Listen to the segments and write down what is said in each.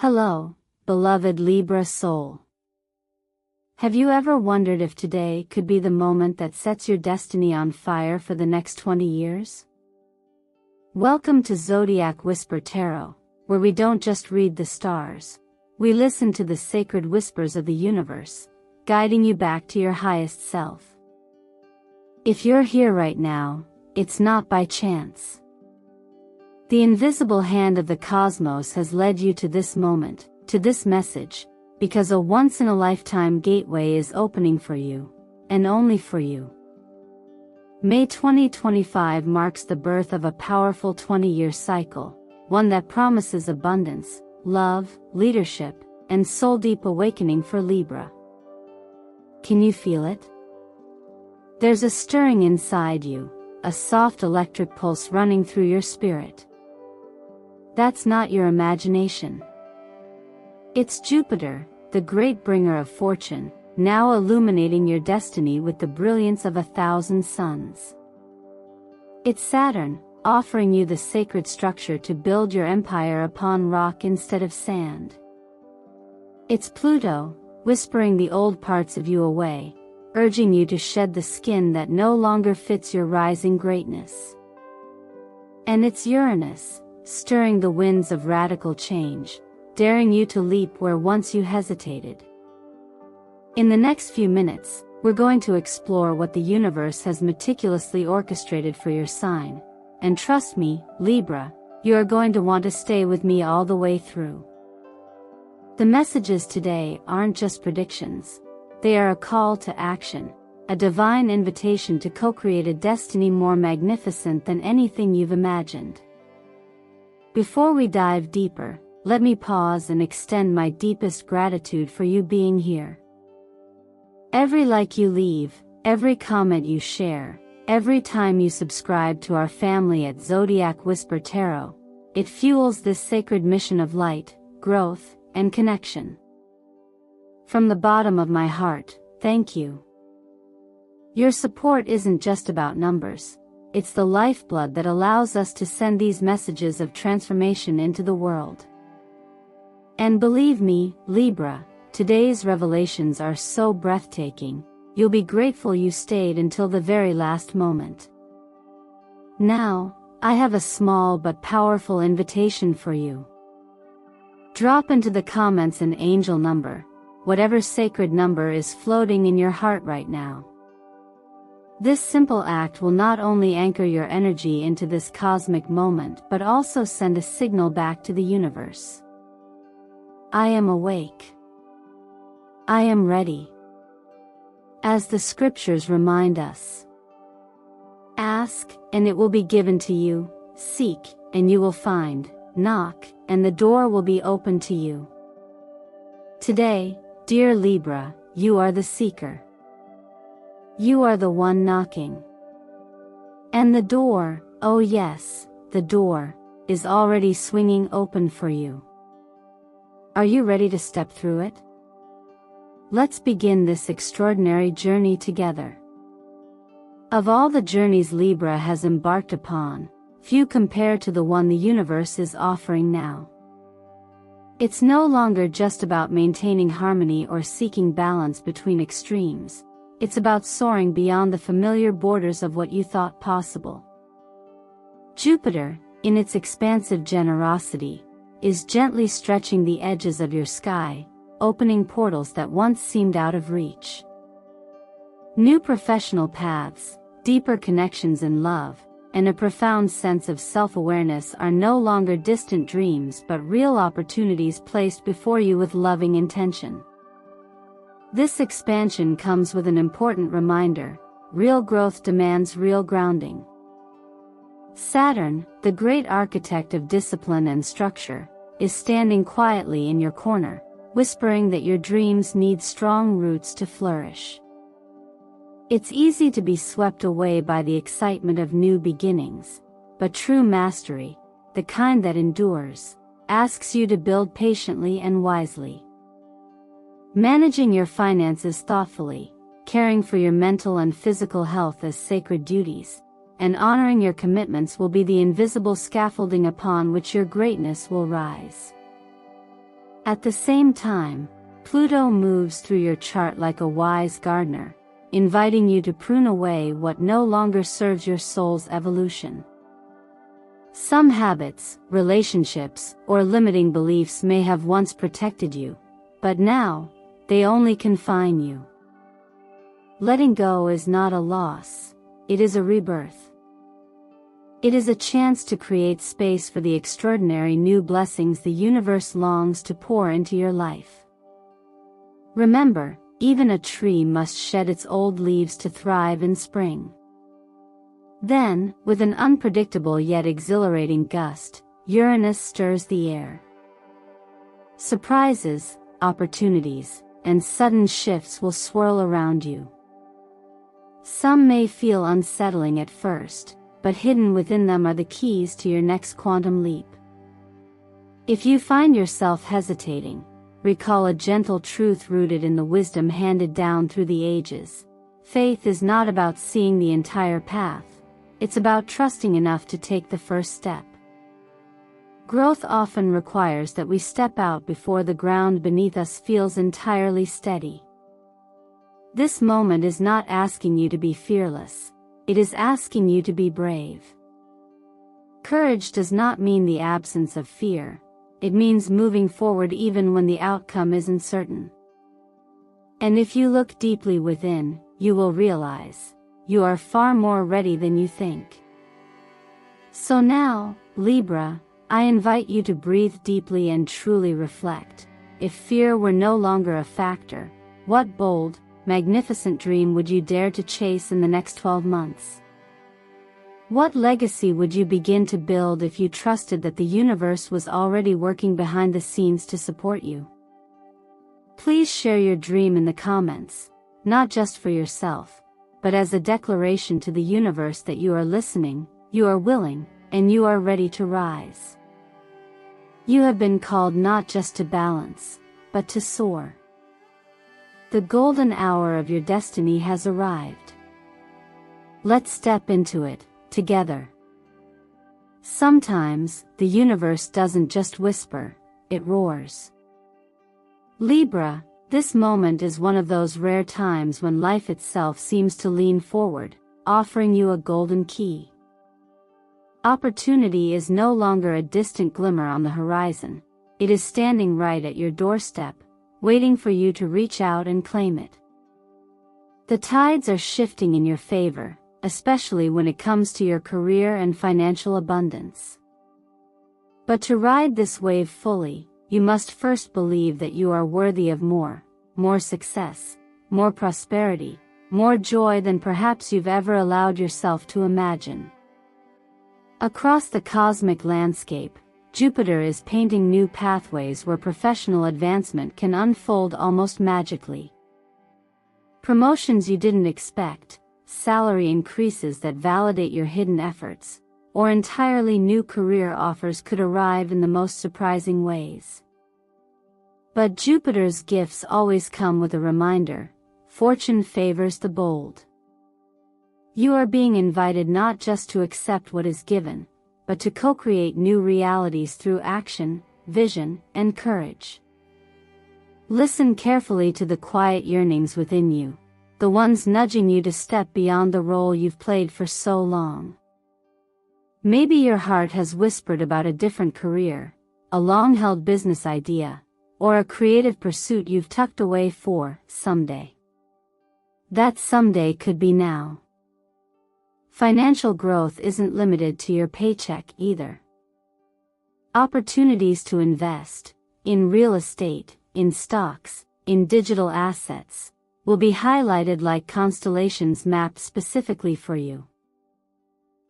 Hello, beloved Libra soul. Have you ever wondered if today could be the moment that sets your destiny on fire for the next 20 years? Welcome to Zodiac Whisper Tarot, where we don't just read the stars, we listen to the sacred whispers of the universe, guiding you back to your highest self. If you're here right now, it's not by chance. The invisible hand of the cosmos has led you to this moment, to this message, because a once-in-a-lifetime gateway is opening for you, and only for you. May 2025 marks the birth of a powerful 20-year cycle, one that promises abundance, love, leadership, and soul-deep awakening for Libra. Can you feel it? There's a stirring inside you, a soft electric pulse running through your spirit. That's not your imagination. It's Jupiter, the great bringer of fortune, now illuminating your destiny with the brilliance of 1,000 suns. It's Saturn, offering you the sacred structure to build your empire upon rock instead of sand. It's Pluto, whispering the old parts of you away, urging you to shed the skin that no longer fits your rising greatness. And it's Uranus, stirring the winds of radical change, daring you to leap where once you hesitated. In the next few minutes, we're going to explore what the universe has meticulously orchestrated for your sign, and trust me, Libra, you are going to want to stay with me all the way through. The messages today aren't just predictions, they are a call to action, a divine invitation to co-create a destiny more magnificent than anything you've imagined. Before we dive deeper, let me pause and extend my deepest gratitude for you being here. Every like you leave, every comment you share, every time you subscribe to our family at Zodiac Whisper Tarot, it fuels this sacred mission of light, growth, and connection. From the bottom of my heart, thank you. Your support isn't just about numbers. It's the lifeblood that allows us to send these messages of transformation into the world. And believe me, Libra, today's revelations are so breathtaking, you'll be grateful you stayed until the very last moment. Now, I have a small but powerful invitation for you. Drop into the comments an angel number, whatever sacred number is floating in your heart right now. This simple act will not only anchor your energy into this cosmic moment but also send a signal back to the universe. I am awake. I am ready. As the scriptures remind us. Ask, and it will be given to you, seek, and you will find, knock, and the door will be open to you. Today, dear Libra, you are the seeker. You are the one knocking. And the door, oh yes, the door, is already swinging open for you. Are you ready to step through it? Let's begin this extraordinary journey together. Of all the journeys Libra has embarked upon, few compare to the one the universe is offering now. It's no longer just about maintaining harmony or seeking balance between extremes. It's about soaring beyond the familiar borders of what you thought possible. Jupiter, in its expansive generosity, is gently stretching the edges of your sky, opening portals that once seemed out of reach. New professional paths, deeper connections in love, and a profound sense of self-awareness are no longer distant dreams but real opportunities placed before you with loving intention. This expansion comes with an important reminder: real growth demands real grounding. Saturn, the great architect of discipline and structure, is standing quietly in your corner, whispering that your dreams need strong roots to flourish. It's easy to be swept away by the excitement of new beginnings, but true mastery, the kind that endures, asks you to build patiently and wisely. Managing your finances thoughtfully, caring for your mental and physical health as sacred duties, and honoring your commitments will be the invisible scaffolding upon which your greatness will rise. At the same time, Pluto moves through your chart like a wise gardener, inviting you to prune away what no longer serves your soul's evolution. Some habits, relationships, or limiting beliefs may have once protected you, but now, they only confine you. Letting go is not a loss, it is a rebirth. It is a chance to create space for the extraordinary new blessings the universe longs to pour into your life. Remember, even a tree must shed its old leaves to thrive in spring. Then, with an unpredictable yet exhilarating gust, Uranus stirs the air. Surprises, opportunities, and sudden shifts will swirl around you. Some may feel unsettling at first, but hidden within them are the keys to your next quantum leap. If you find yourself hesitating, recall a gentle truth rooted in the wisdom handed down through the ages. Faith is not about seeing the entire path, it's about trusting enough to take the first step. Growth often requires that we step out before the ground beneath us feels entirely steady. This moment is not asking you to be fearless, it is asking you to be brave. Courage does not mean the absence of fear, it means moving forward even when the outcome isn't certain. And if you look deeply within, you will realize, you are far more ready than you think. So now, Libra, I invite you to breathe deeply and truly reflect. If fear were no longer a factor, what bold, magnificent dream would you dare to chase in the next 12 months? What legacy would you begin to build if you trusted that the universe was already working behind the scenes to support you? Please share your dream in the comments, not just for yourself, but as a declaration to the universe that you are listening, you are willing, and you are ready to rise. You have been called not just to balance, but to soar. The golden hour of your destiny has arrived. Let's step into it, together. Sometimes, the universe doesn't just whisper, it roars. Libra, this moment is one of those rare times when life itself seems to lean forward, offering you a golden key. Opportunity is no longer a distant glimmer on the horizon, it is standing right at your doorstep, waiting for you to reach out and claim it. The tides are shifting in your favor, especially when it comes to your career and financial abundance. But to ride this wave fully, you must first believe that you are worthy of more success, more prosperity, more joy than perhaps you've ever allowed yourself to imagine. Across the cosmic landscape, Jupiter is painting new pathways where professional advancement can unfold almost magically. Promotions you didn't expect, salary increases that validate your hidden efforts, or entirely new career offers could arrive in the most surprising ways. But Jupiter's gifts always come with a reminder: fortune favors the bold. You are being invited not just to accept what is given, but to co-create new realities through action, vision, and courage. Listen carefully to the quiet yearnings within you, the ones nudging you to step beyond the role you've played for so long. Maybe your heart has whispered about a different career, a long-held business idea, or a creative pursuit you've tucked away for someday. That someday could be now. Financial growth isn't limited to your paycheck either. Opportunities to invest, in real estate, in stocks, in digital assets, will be highlighted like constellations mapped specifically for you.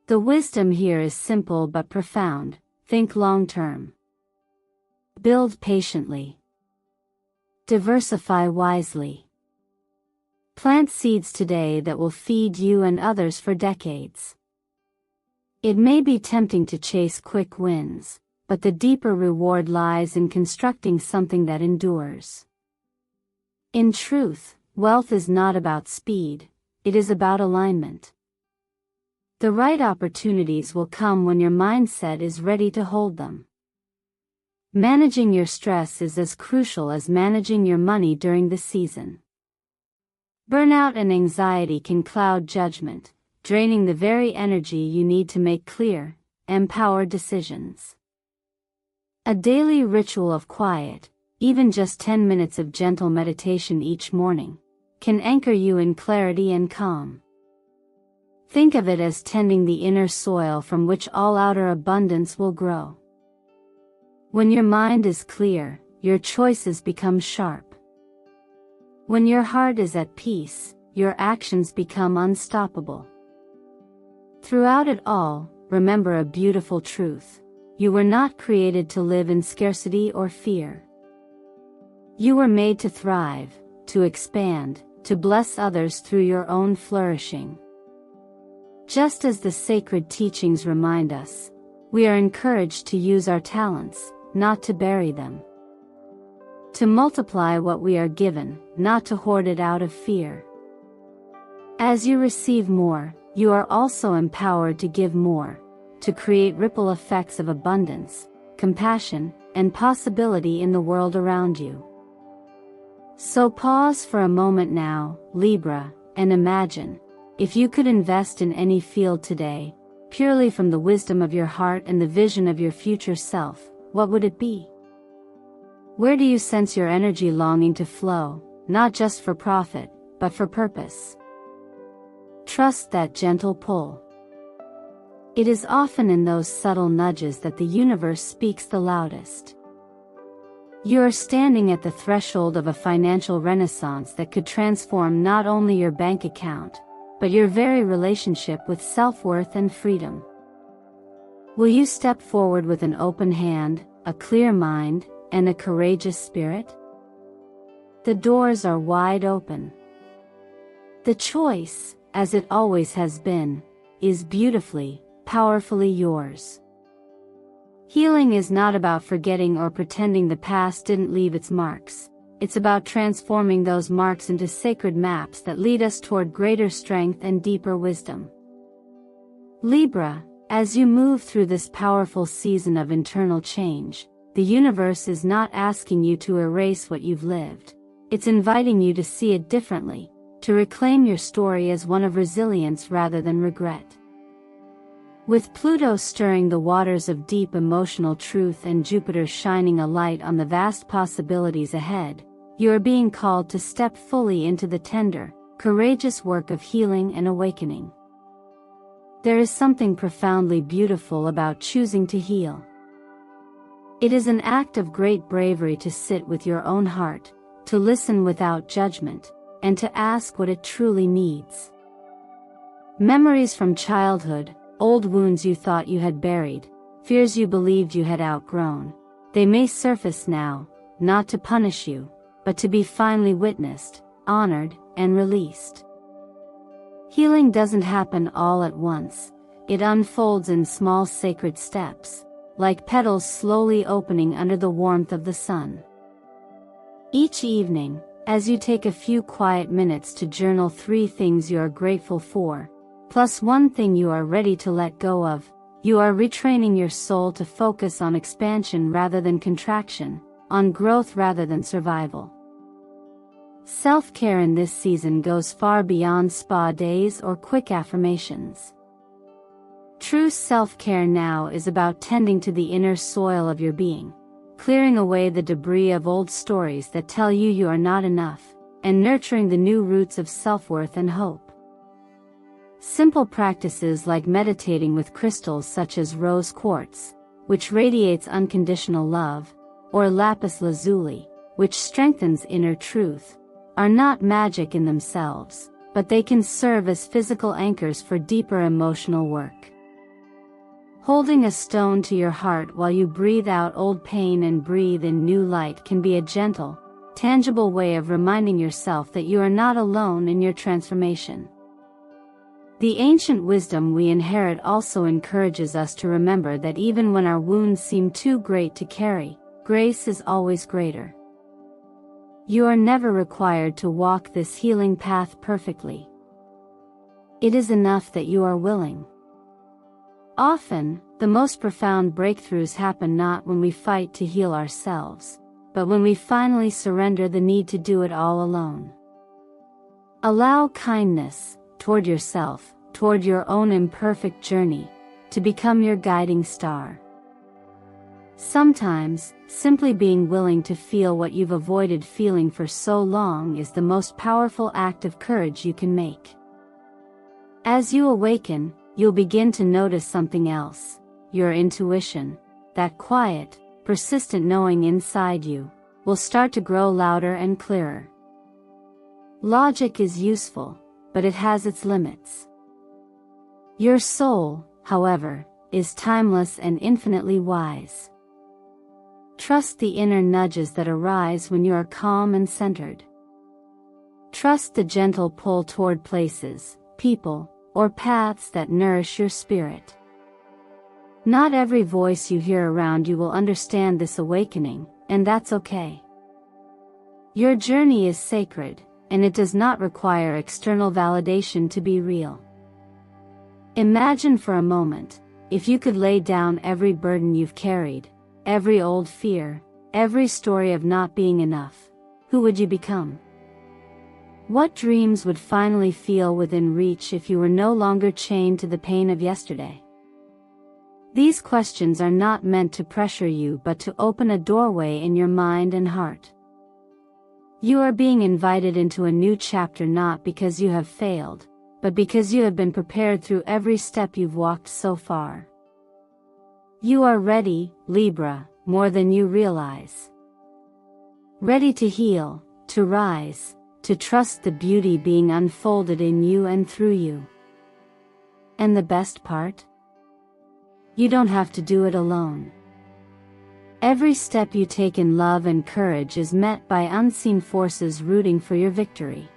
The wisdom here is simple but profound: think long-term. Build patiently. Diversify wisely. Plant seeds today that will feed you and others for decades. It may be tempting to chase quick wins, but the deeper reward lies in constructing something that endures. In truth, wealth is not about speed, it is about alignment. The right opportunities will come when your mindset is ready to hold them. Managing your stress is as crucial as managing your money during the season. Burnout and anxiety can cloud judgment, draining the very energy you need to make clear, empowered decisions. A daily ritual of quiet, even just 10 minutes of gentle meditation each morning, can anchor you in clarity and calm. Think of it as tending the inner soil from which all outer abundance will grow. When your mind is clear, your choices become sharp. When your heart is at peace, your actions become unstoppable. Throughout it all, remember a beautiful truth. You were not created to live in scarcity or fear. You were made to thrive, to expand, to bless others through your own flourishing. Just as the sacred teachings remind us, we are encouraged to use our talents, not to bury them. To multiply what we are given, not to hoard it out of fear. As you receive more, you are also empowered to give more, to create ripple effects of abundance, compassion, and possibility in the world around you. So pause for a moment now, Libra, and imagine, if you could invest in any field today, purely from the wisdom of your heart and the vision of your future self, what would it be? Where do you sense your energy longing to flow, not just for profit, but for purpose? Trust that gentle pull. It is often in those subtle nudges that the universe speaks the loudest. You are standing at the threshold of a financial renaissance that could transform not only your bank account, but your very relationship with self-worth and freedom. Will you step forward with an open hand, a clear mind, and a courageous spirit? The doors are wide open. The choice, as it always has been, is beautifully, powerfully yours. Healing is not about forgetting or pretending the past didn't leave its marks. It's about transforming those marks into sacred maps that lead us toward greater strength and deeper wisdom. Libra, as you move through this powerful season of internal change, the universe is not asking you to erase what you've lived. It's inviting you to see it differently, to reclaim your story as one of resilience rather than regret. With Pluto stirring the waters of deep emotional truth and Jupiter shining a light on the vast possibilities ahead, you are being called to step fully into the tender, courageous work of healing and awakening. There is something profoundly beautiful about choosing to heal. It is an act of great bravery to sit with your own heart, to listen without judgment, and to ask what it truly needs. Memories from childhood, old wounds you thought you had buried, fears you believed you had outgrown, they may surface now, not to punish you, but to be finally witnessed, honored, and released. Healing doesn't happen all at once, it unfolds in small sacred steps, like petals slowly opening under the warmth of the sun. Each evening, as you take a few quiet minutes to journal 3 things you are grateful for, plus 1 thing you are ready to let go of, you are retraining your soul to focus on expansion rather than contraction, on growth rather than survival. Self-care in this season goes far beyond spa days or quick affirmations. True self-care now is about tending to the inner soil of your being, clearing away the debris of old stories that tell you you are not enough, and nurturing the new roots of self-worth and hope. Simple practices like meditating with crystals such as rose quartz, which radiates unconditional love, or lapis lazuli, which strengthens inner truth, are not magic in themselves, but they can serve as physical anchors for deeper emotional work. Holding a stone to your heart while you breathe out old pain and breathe in new light can be a gentle, tangible way of reminding yourself that you are not alone in your transformation. The ancient wisdom we inherit also encourages us to remember that even when our wounds seem too great to carry, grace is always greater. You are never required to walk this healing path perfectly. It is enough that you are willing. Often, the most profound breakthroughs happen not when we fight to heal ourselves, but when we finally surrender the need to do it all alone. Allow kindness toward yourself, toward your own imperfect journey, to become your guiding star. Sometimes, simply being willing to feel what you've avoided feeling for so long is the most powerful act of courage you can make. As you awaken, you'll begin to notice something else. Your intuition, that quiet, persistent knowing inside you, will start to grow louder and clearer. Logic is useful, but it has its limits. Your soul, however, is timeless and infinitely wise. Trust the inner nudges that arise when you are calm and centered. Trust the gentle pull toward places, people, or paths that nourish your spirit. Not every voice you hear around you will understand this awakening, and that's okay. Your journey is sacred, and it does not require external validation to be real. Imagine for a moment, if you could lay down every burden you've carried, every old fear, every story of not being enough, who would you become? What dreams would finally feel within reach if you were no longer chained to the pain of yesterday? These questions are not meant to pressure you but to open a doorway in your mind and heart. You are being invited into a new chapter not because you have failed, but because you have been prepared through every step you've walked so far. You are ready, Libra, more than you realize. Ready to heal, to rise, to trust the beauty being unfolded in you and through you. And the best part? You don't have to do it alone. Every step you take in love and courage is met by unseen forces rooting for your victory.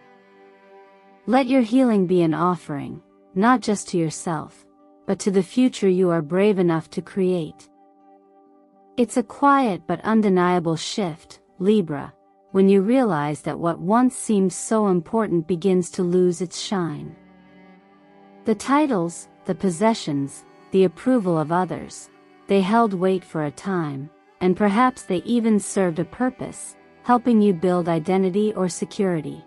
Let your healing be an offering, not just to yourself, but to the future you are brave enough to create. It's a quiet but undeniable shift, Libra, when you realize that what once seemed so important begins to lose its shine. The titles, the possessions, the approval of others, they held weight for a time, and perhaps they even served a purpose, helping you build identity or security.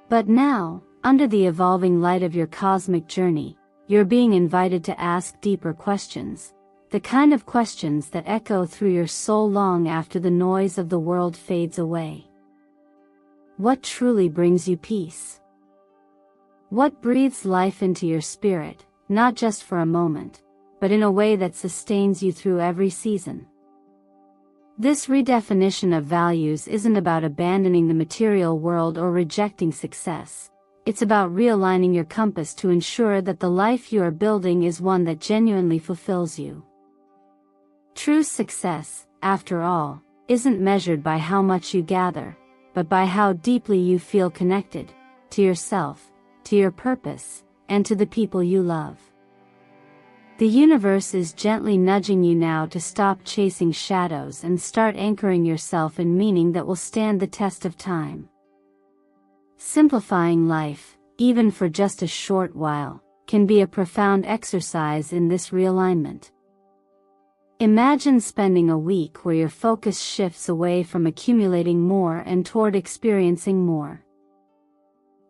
But now, under the evolving light of your cosmic journey, you're being invited to ask deeper questions, the kind of questions that echo through your soul long after the noise of the world fades away. What truly brings you peace? What breathes life into your spirit, not just for a moment, but in a way that sustains you through every season? This redefinition of values isn't about abandoning the material world or rejecting success. It's about realigning your compass to ensure that the life you are building is one that genuinely fulfills you. True success, after all, isn't measured by how much you gather, but by how deeply you feel connected, to yourself, to your purpose, and to the people you love. The universe is gently nudging you now to stop chasing shadows and start anchoring yourself in meaning that will stand the test of time. Simplifying life, even for just a short while, can be a profound exercise in this realignment. Imagine spending a week where your focus shifts away from accumulating more and toward experiencing more.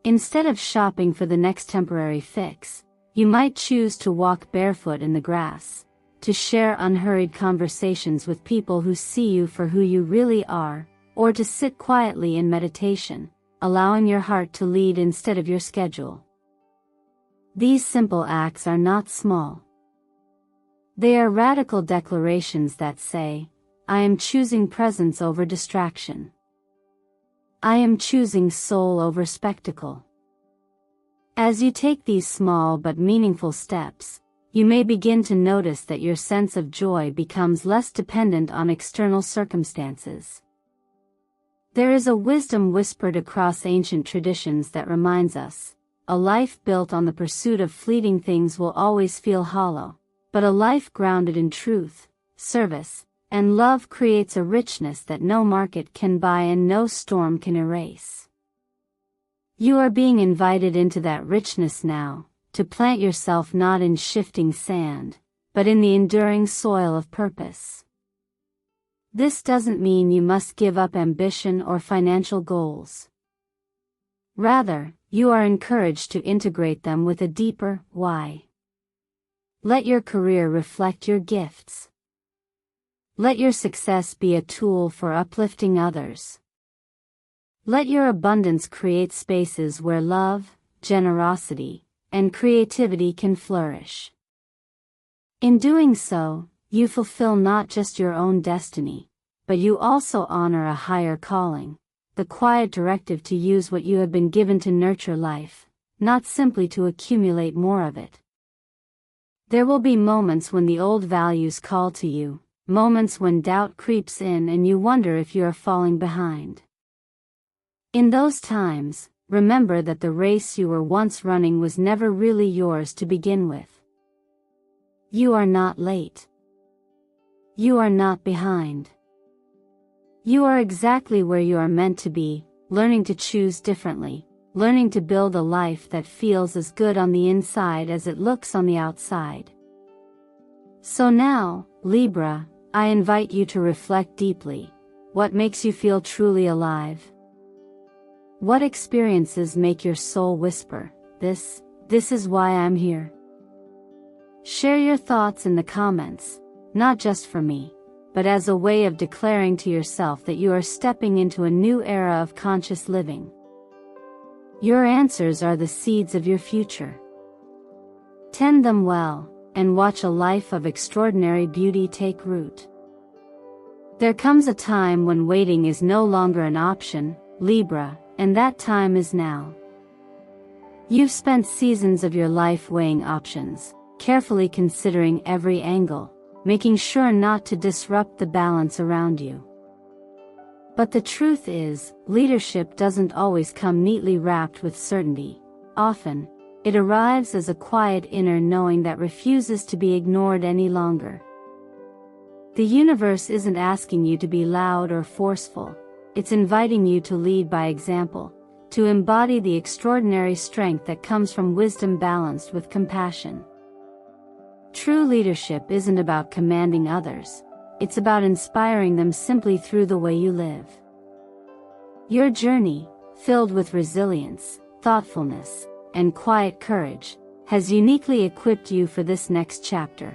Instead of shopping for the next temporary fix, you might choose to walk barefoot in the grass, to share unhurried conversations with people who see you for who you really are, or to sit quietly in meditation, allowing your heart to lead instead of your schedule. These simple acts are not small. They are radical declarations that say, I am choosing presence over distraction. I am choosing soul over spectacle. As you take these small but meaningful steps, you may begin to notice that your sense of joy becomes less dependent on external circumstances. There is a wisdom whispered across ancient traditions that reminds us, a life built on the pursuit of fleeting things will always feel hollow, but a life grounded in truth, service, and love creates a richness that no market can buy and no storm can erase. You are being invited into that richness now, to plant yourself not in shifting sand, but in the enduring soil of purpose. This doesn't mean you must give up ambition or financial goals. Rather, you are encouraged to integrate them with a deeper why. Let your career reflect your gifts. Let your success be a tool for uplifting others. Let your abundance create spaces where love, generosity, and creativity can flourish. In doing so, you fulfill not just your own destiny, but you also honor a higher calling, the quiet directive to use what you have been given to nurture life, not simply to accumulate more of it. There will be moments when the old values call to you, moments when doubt creeps in and you wonder if you are falling behind. In those times, remember that the race you were once running was never really yours to begin with. You are not late. You are not behind. You are exactly where you are meant to be, learning to choose differently, learning to build a life that feels as good on the inside as it looks on the outside. So now, Libra, I invite you to reflect deeply. What makes you feel truly alive? What experiences make your soul whisper, this is why I'm here? Share your thoughts in the comments, not just for me, but as a way of declaring to yourself that you are stepping into a new era of conscious living. Your answers are the seeds of your future. Tend them well, and watch a life of extraordinary beauty take root. There comes a time when waiting is no longer an option, Libra, and that time is now. You've spent seasons of your life weighing options, carefully considering every angle, making sure not to disrupt the balance around you. But the truth is, leadership doesn't always come neatly wrapped with certainty. Often, it arrives as a quiet inner knowing that refuses to be ignored any longer. The universe isn't asking you to be loud or forceful, it's inviting you to lead by example, to embody the extraordinary strength that comes from wisdom balanced with compassion. True leadership isn't about commanding others, it's about inspiring them simply through the way you live. Your journey, filled with resilience, thoughtfulness, and quiet courage, has uniquely equipped you for this next chapter.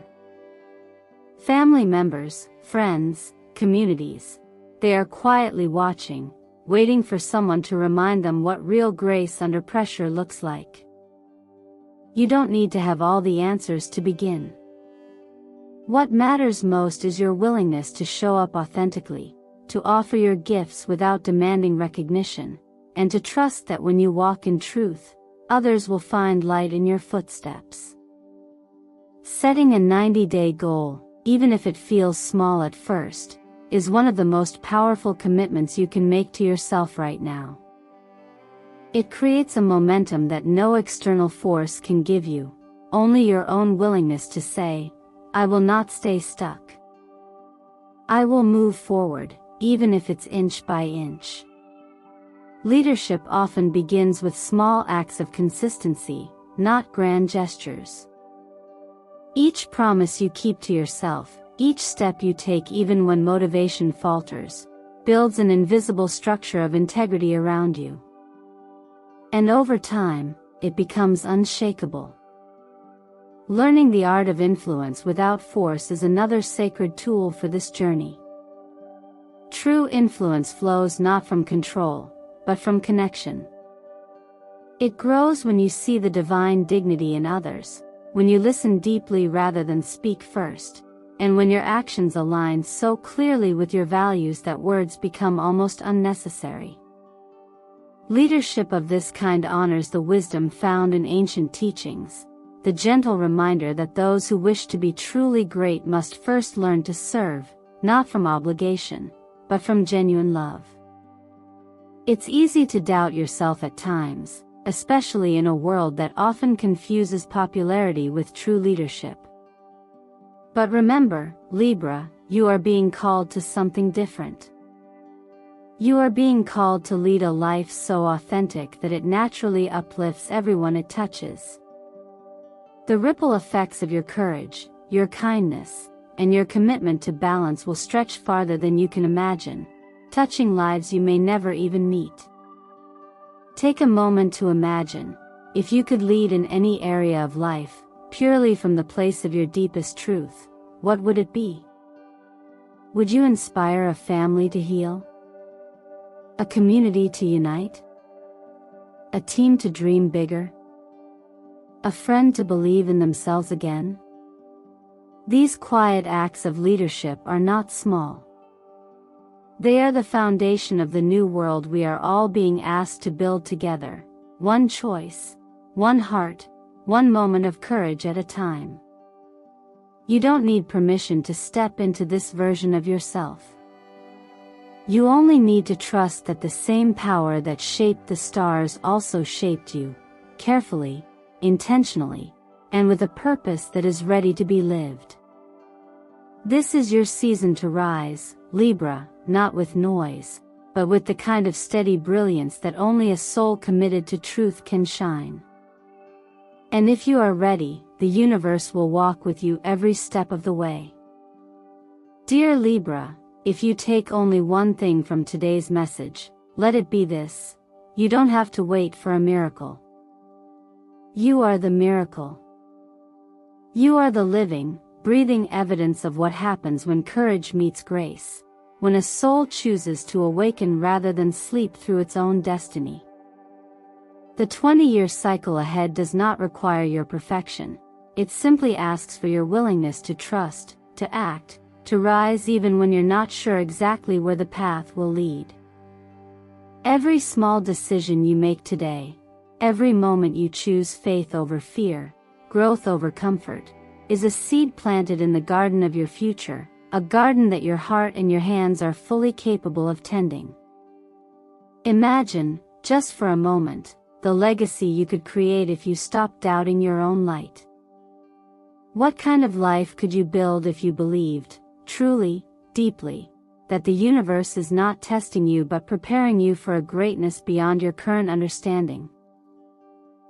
Family members, friends, communities, they are quietly watching, waiting for someone to remind them what real grace under pressure looks like. You don't need to have all the answers to begin. What matters most is your willingness to show up authentically, to offer your gifts without demanding recognition, and to trust that when you walk in truth, others will find light in your footsteps. Setting a 90-day goal, even if it feels small at first, is one of the most powerful commitments you can make to yourself right now. It creates a momentum that no external force can give you, only your own willingness to say, I will not stay stuck. I will move forward, even if it's inch by inch. Leadership often begins with small acts of consistency, not grand gestures. Each promise you keep to yourself, each step you take even when motivation falters, builds an invisible structure of integrity around you. And over time, it becomes unshakable. Learning the art of influence without force is another sacred tool for this journey. True influence flows not from control, but from connection. It grows when you see the divine dignity in others, when you listen deeply rather than speak first, and when your actions align so clearly with your values that words become almost unnecessary. Leadership of this kind honors the wisdom found in ancient teachings, the gentle reminder that those who wish to be truly great must first learn to serve, not from obligation, but from genuine love. It's easy to doubt yourself at times, especially in a world that often confuses popularity with true leadership. But remember, Libra, you are being called to something different. You are being called to lead a life so authentic that it naturally uplifts everyone it touches. The ripple effects of your courage, your kindness, and your commitment to balance will stretch farther than you can imagine, touching lives you may never even meet. Take a moment to imagine, if you could lead in any area of life, purely from the place of your deepest truth, what would it be? Would you inspire a family to heal? A community to unite? A team to dream bigger? A friend to believe in themselves again? These quiet acts of leadership are not small. They are the foundation of the new world we are all being asked to build together, one choice, one heart, one moment of courage at a time. You don't need permission to step into this version of yourself. You only need to trust that the same power that shaped the stars also shaped you, carefully, intentionally, and with a purpose that is ready to be lived. This is your season to rise, Libra, not with noise, but with the kind of steady brilliance that only a soul committed to truth can shine. And if you are ready, the universe will walk with you every step of the way. Dear Libra, if you take only one thing from today's message, let it be this: you don't have to wait for a miracle. You are the miracle. You are the living, breathing evidence of what happens when courage meets grace, when a soul chooses to awaken rather than sleep through its own destiny. The 20-year cycle ahead does not require your perfection. It simply asks for your willingness to trust, to act, to rise even when you're not sure exactly where the path will lead. Every small decision you make today, every moment you choose faith over fear, growth over comfort, is a seed planted in the garden of your future, a garden that your heart and your hands are fully capable of tending. Imagine, just for a moment, the legacy you could create if you stopped doubting your own light. What kind of life could you build if you believed, truly, deeply, that the universe is not testing you but preparing you for a greatness beyond your current understanding?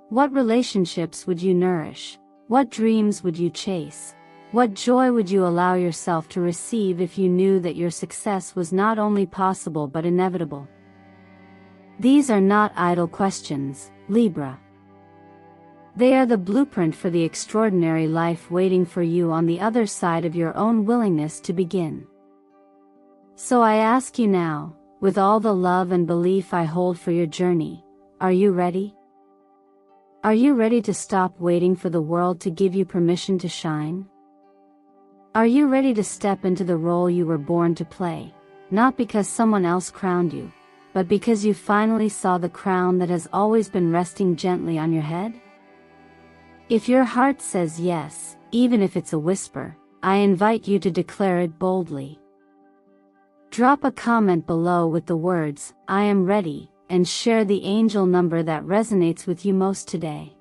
What relationships would you nourish? What dreams would you chase? What joy would you allow yourself to receive if you knew that your success was not only possible but inevitable? These are not idle questions, Libra. They are the blueprint for the extraordinary life waiting for you on the other side of your own willingness to begin. So I ask you now, with all the love and belief I hold for your journey, are you ready? Are you ready to stop waiting for the world to give you permission to shine? Are you ready to step into the role you were born to play, not because someone else crowned you, but because you finally saw the crown that has always been resting gently on your head? If your heart says yes, even if it's a whisper, I invite you to declare it boldly. Drop a comment below with the words, "I am ready," and share the angel number that resonates with you most today.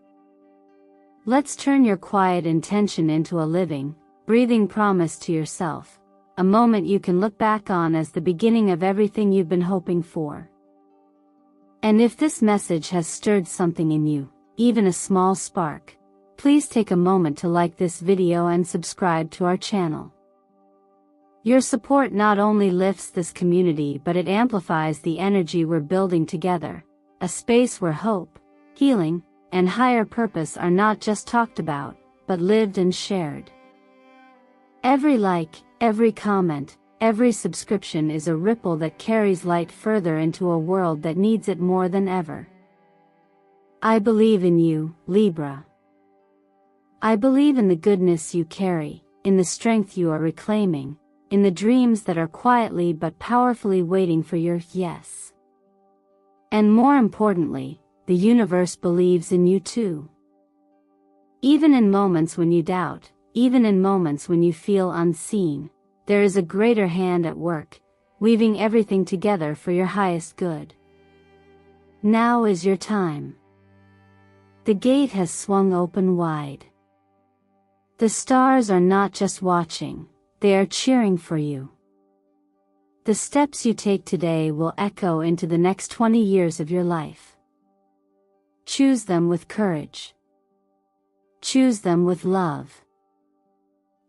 Let's turn your quiet intention into a living, breathing promise to yourself, a moment you can look back on as the beginning of everything you've been hoping for. And if this message has stirred something in you, even a small spark, please take a moment to like this video and subscribe to our channel. Your support not only lifts this community but it amplifies the energy we're building together, a space where hope, healing, and higher purpose are not just talked about, but lived and shared. Every like, every comment, every subscription is a ripple that carries light further into a world that needs it more than ever. I believe in you, Libra. I believe in the goodness you carry, in the strength you are reclaiming, in the dreams that are quietly but powerfully waiting for your yes. And more importantly, the universe believes in you too. Even in moments when you doubt, even in moments when you feel unseen, there is a greater hand at work, weaving everything together for your highest good. Now is your time. The gate has swung open wide. The stars are not just watching, they are cheering for you. The steps you take today will echo into the next 20 years of your life. Choose them with courage. Choose them with love.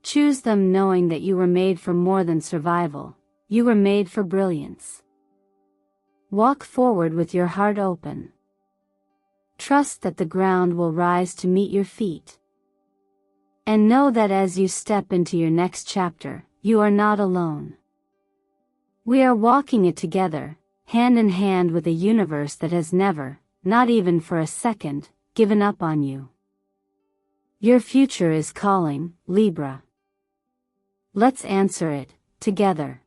Choose them knowing that you were made for more than survival, you were made for brilliance. Walk forward with your heart open. Trust that the ground will rise to meet your feet. And know that as you step into your next chapter, you are not alone. We are walking it together, hand in hand with a universe that has never, not even for a second, given up on you. Your future is calling, Libra. Let's answer it, together.